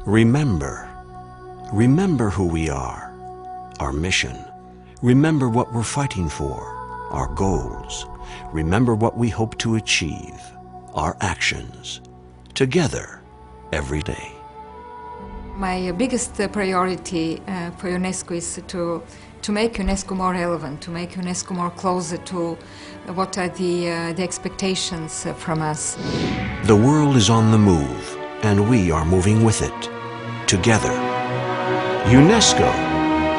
Remember. Remember who we are, our mission. Remember what we're fighting for, our goals. Remember what we hope to achieve, our actions. Together, every day. My biggest priority for UNESCO is to make UNESCO more relevant, to make UNESCO more closer to what are the expectations from us. The world is on the move, and we are moving with it. Together. UNESCO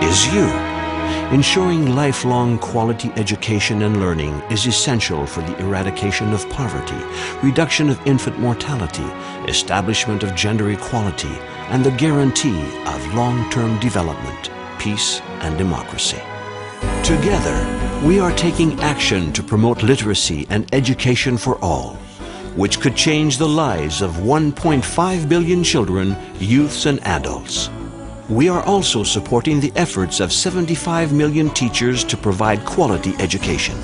is you. Ensuring lifelong quality education and learning is essential for the eradication of poverty, reduction of infant mortality, establishment of gender equality, and the guarantee of long-term development, peace, and democracy. Together, we are taking action to promote literacy and education for all, which could change the lives of 1.5 billion children, youths, and adults. We are also supporting the efforts of 75 million teachers to provide quality education.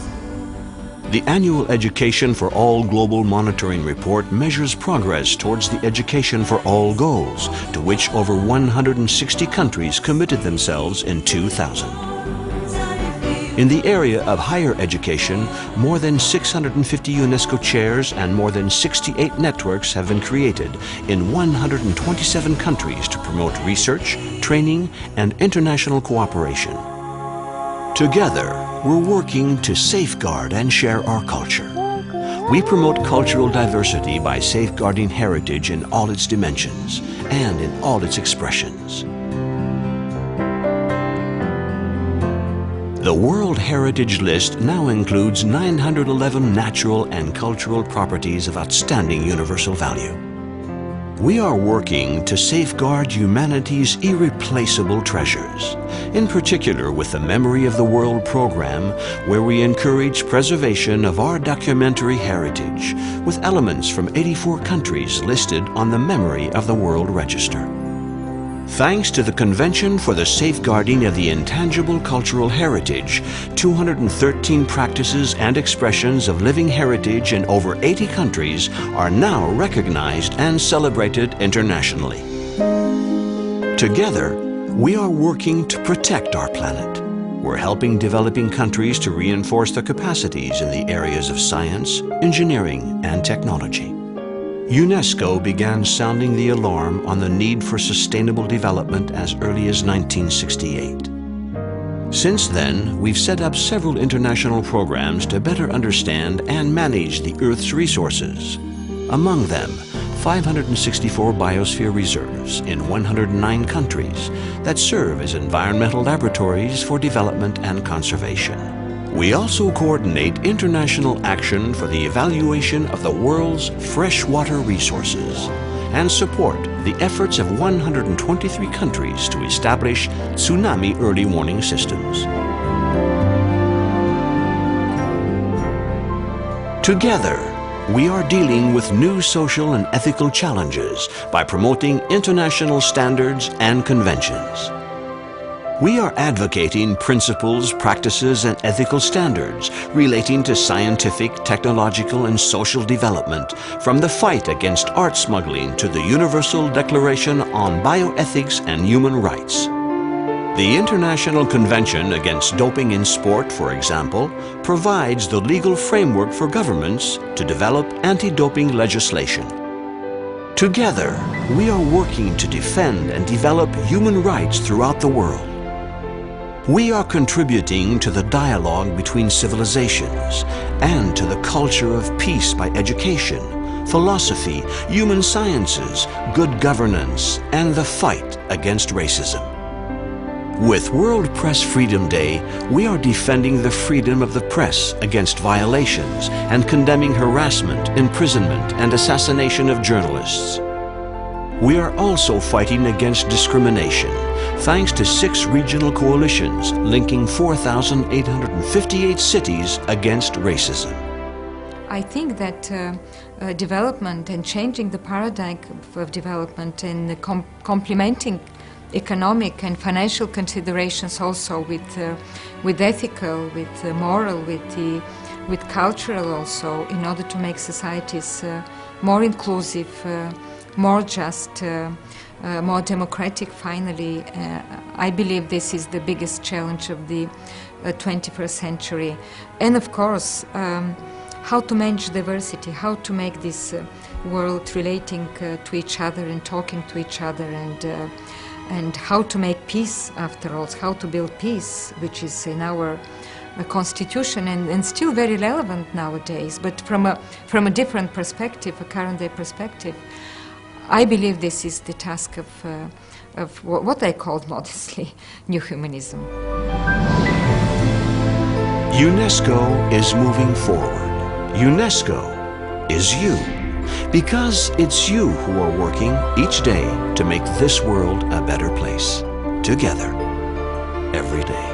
The annual Education for All Global Monitoring Report measures progress towards the Education for All goals, to which over 160 countries committed themselves in 2000. In the area of higher education, more than 650 UNESCO chairs and more than 68 networks have been created in 127 countries to promote research, training, and international cooperation. Together, we're working to safeguard and share our culture. We promote cultural diversity by safeguarding heritage in all its dimensions and in all its expressions. The World Heritage List now includes 911 natural and cultural properties of outstanding universal value. We are working to safeguard humanity's irreplaceable treasures, in particular with the Memory of the World program, where we encourage preservation of our documentary heritage, with elements from 84 countries listed on the Memory of the World Register. Thanks to the Convention for the Safeguarding of the Intangible Cultural Heritage, 213 practices and expressions of living heritage in over 80 countries are now recognized and celebrated internationally. Together, we are working to protect our planet. We're helping developing countries to reinforce their capacities in the areas of science, engineering, and technology. UNESCO began sounding the alarm on the need for sustainable development as early as 1968. Since then, we've set up several international programs to better understand and manage the Earth's resources. Among them, 564 biosphere reserves in 109 countries that serve as environmental laboratories for development and conservation. We also coordinate international action for the evaluation of the world's freshwater resources and support the efforts of 123 countries to establish tsunami early warning systems. Together, we are dealing with new social and ethical challenges by promoting international standards and conventions. We are advocating principles, practices, and ethical standards relating to scientific, technological, and social development, from the fight against art smuggling to the Universal Declaration on Bioethics and Human Rights. The International Convention Against Doping in Sport, for example, provides the legal framework for governments to develop anti-doping legislation. Together, we are working to defend and develop human rights throughout the world. We are contributing to the dialogue between civilizations and to the culture of peace by education, philosophy, human sciences, good governance, and the fight against racism. With World Press Freedom Day, we are defending the freedom of the press against violations and condemning harassment, imprisonment, and assassination of journalists. We are also fighting against discrimination, thanks to 6 regional coalitions linking 4,858 cities against racism. I think that development and changing the paradigm of development and complementing economic and financial considerations also with ethical, with moral, with cultural also, in order to make societies more inclusive, more just, more democratic finally. I believe this is the biggest challenge of the 21st century. And of course, how to manage diversity, how to make this world relating to each other and talking to each other, and how to make peace after all, how to build peace, which is in our constitution and still very relevant nowadays, but from a different perspective, a current day perspective. I believe this is the task of what I call modestly new humanism. UNESCO is moving forward. UNESCO is you, because it's you who are working each day to make this world a better place, together, every day.